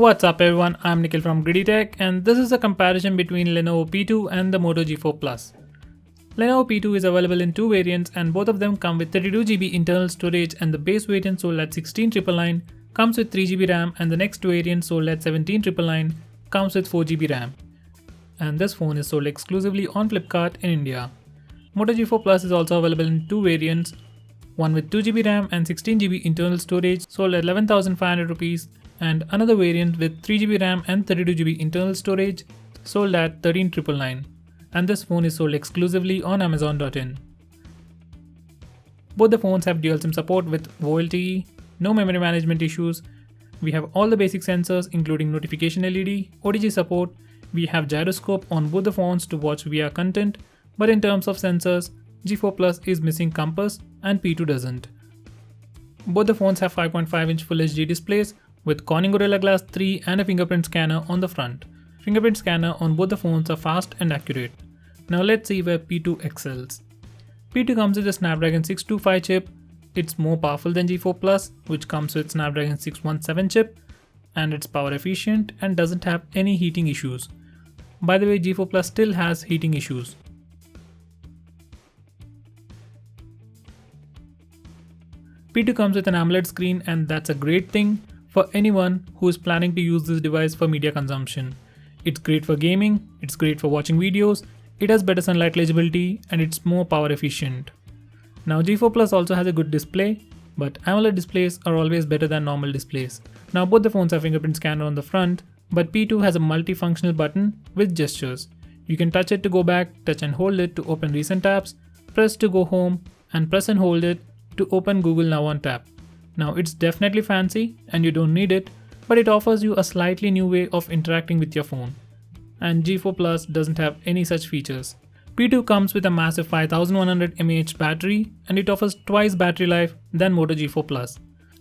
What's up everyone, I'm Nikhil from GreedyTech and this is a comparison between Lenovo P2 and the Moto G4 Plus. Lenovo P2 is available in two variants and both of them come with 32GB internal storage, and the base variant sold at 16,999 comes with 3GB RAM, and the next variant sold at 17,999 comes with 4GB RAM. And this phone is sold exclusively on Flipkart in India. Moto G4 Plus is also available in two variants, one with 2GB RAM and 16GB internal storage sold at 11,500 rupees, and another variant with 3GB RAM and 32GB internal storage sold at 13,999, and this phone is sold exclusively on Amazon.in. Both the phones have dual SIM support with VoLTE, no memory management issues. We have all the basic sensors including notification LED, OTG support. We have gyroscope on both the phones to watch VR content, but in terms of sensors, G4 Plus is missing compass and P2 doesn't. Both the phones have 5.5-inch Full HD displays with Corning Gorilla Glass 3 and a fingerprint scanner on the front. Fingerprint scanner on both the phones are fast and accurate. Now let's see where P2 excels. P2 comes with a Snapdragon 625 chip. It's more powerful than G4 Plus, which comes with Snapdragon 617 chip, and it's power efficient and doesn't have any heating issues. By the way, G4 Plus still has heating issues. P2 comes with an AMOLED screen, and that's a great thing for anyone who is planning to use this device for media consumption. It's great for gaming, it's great for watching videos, it has better sunlight legibility, and it's more power efficient. Now G4 Plus also has a good display, but AMOLED displays are always better than normal displays. Now both the phones have fingerprint scanner on the front, but P2 has a multifunctional button with gestures. You can touch it to go back, touch and hold it to open recent tabs, press to go home, and press and hold it to open Google Now on tap. Now it's definitely fancy and you don't need it, but it offers you a slightly new way of interacting with your phone. And G4 Plus doesn't have any such features. P2 comes with a massive 5100 mAh battery, and it offers twice battery life than Moto G4 Plus.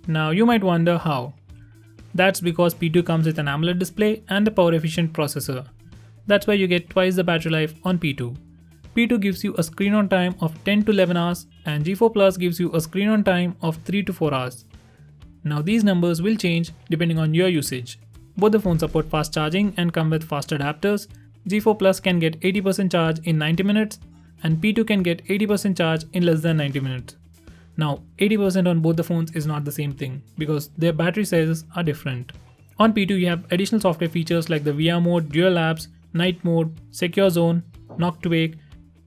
Now you might wonder how. That's because P2 comes with an AMOLED display and a power efficient processor. That's why you get twice the battery life on P2. P2 gives you a screen on time of 10 to 11 hours and G4 Plus gives you a screen on time of 3 to 4 hours. Now these numbers will change depending on your usage. Both the phones support fast charging and come with fast adapters. G4 Plus can get 80% charge in 90 minutes and P2 can get 80% charge in less than 90 minutes. Now 80% on both the phones is not the same thing because their battery sizes are different. On P2 you have additional software features like the VR mode, dual apps, night mode, secure zone, knock to wake,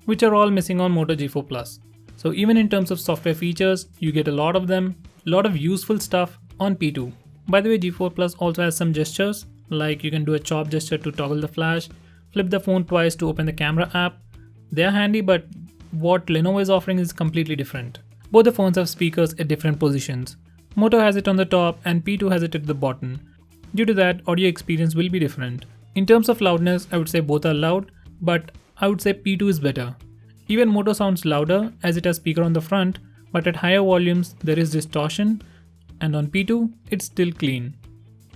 which are all missing on Moto G4 Plus. So even in terms of software features, you get a lot of them, lot of useful stuff on P2. By the way, G4 Plus also has some gestures, like you can do a chop gesture to toggle the flash, flip the phone twice to open the camera app. They are handy, but what Lenovo is offering is completely different. Both the phones have speakers at different positions. Moto has it on the top and P2 has it at the bottom. Due to that, audio experience will be different. In terms of loudness, I would say both are loud, but I would say P2 is better. Even Moto sounds louder as it has speaker on the front, but at higher volumes there is distortion, and on P2 it's still clean.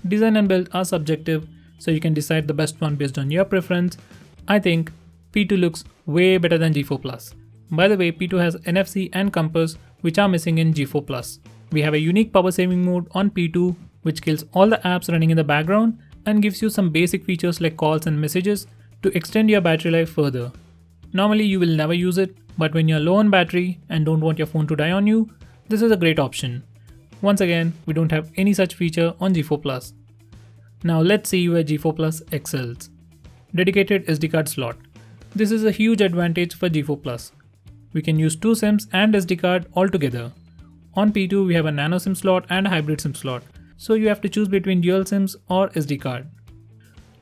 Design and build are subjective, so you can decide the best one based on your preference. I think P2 looks way better than G4 Plus. By the way, P2 has NFC and compass, which are missing in G4 Plus. We have a unique power saving mode on P2 which kills all the apps running in the background and gives you some basic features like calls and messages to extend your battery life further. Normally you will never use it, but when you're low on battery and don't want your phone to die on you, this is a great option. Once again, we don't have any such feature on G4 Plus. Now let's see where G4 Plus excels. Dedicated SD card slot. This is a huge advantage for G4 Plus. We can use two SIMs and SD card all together. On P2 we have a nano SIM slot and a hybrid SIM slot, so you have to choose between dual SIMs or SD card.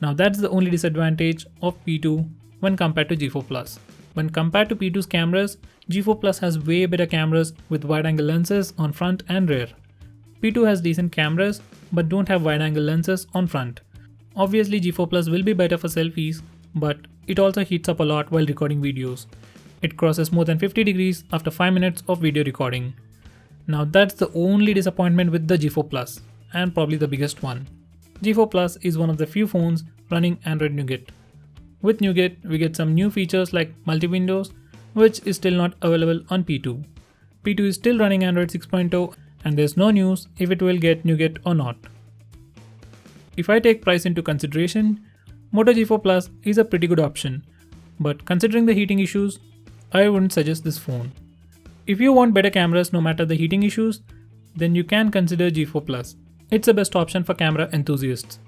Now that's the only disadvantage of P2 when compared to G4 Plus. When compared to P2's cameras, G4 Plus has way better cameras with wide-angle lenses on front and rear. P2 has decent cameras but don't have wide-angle lenses on front. Obviously G4 Plus will be better for selfies, but it also heats up a lot while recording videos. It crosses more than 50 degrees after 5 minutes of video recording. Now that's the only disappointment with the G4 Plus, and probably the biggest one. G4 Plus is one of the few phones running Android Nougat. With Nougat, we get some new features like multi-windows, which is still not available on P2. P2 is still running Android 6.0 and there's no news if it will get Nougat or not. if I take price into consideration, Moto G4 Plus is a pretty good option, but considering the heating issues, I wouldn't suggest this phone. If you want better cameras no matter the heating issues, then you can consider G4 Plus. It's the best option for camera enthusiasts.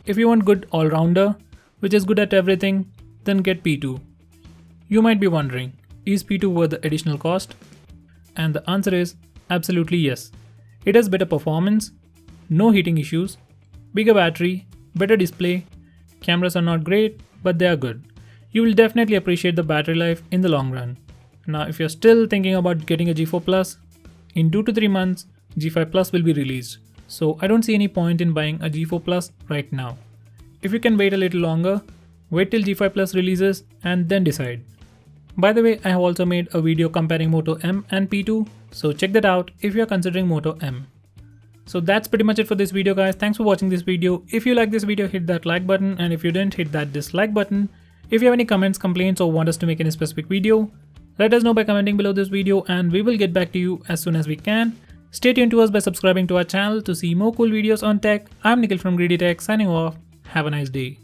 If you want good all-rounder, which is good at everything, then get P2. You might be wondering, is P2 worth the additional cost? And the answer is absolutely yes. It has better performance, no heating issues, bigger battery, better display. Cameras are not great, but they are good. You will definitely appreciate the battery life in the long run. Now, if you're still thinking about getting a G4 Plus, in 2 to 3 months, G5 Plus will be released. So I don't see any point in buying a G4 Plus right now. If you can wait a little longer, wait till G5 Plus releases and then decide. By the way, I have also made a video comparing Moto M and P2, so check that out if you are considering Moto M. So that's pretty much it for this video, guys. Thanks for watching this video. If you like this video, hit that like button, and if you didn't, hit that dislike button. If you have any comments, complaints, or want us to make any specific video, let us know by commenting below this video and we will get back to you as soon as we can. Stay tuned to us by subscribing to our channel to see more cool videos on tech. I'm Nikhil from GreedyTech signing off. Have a nice day.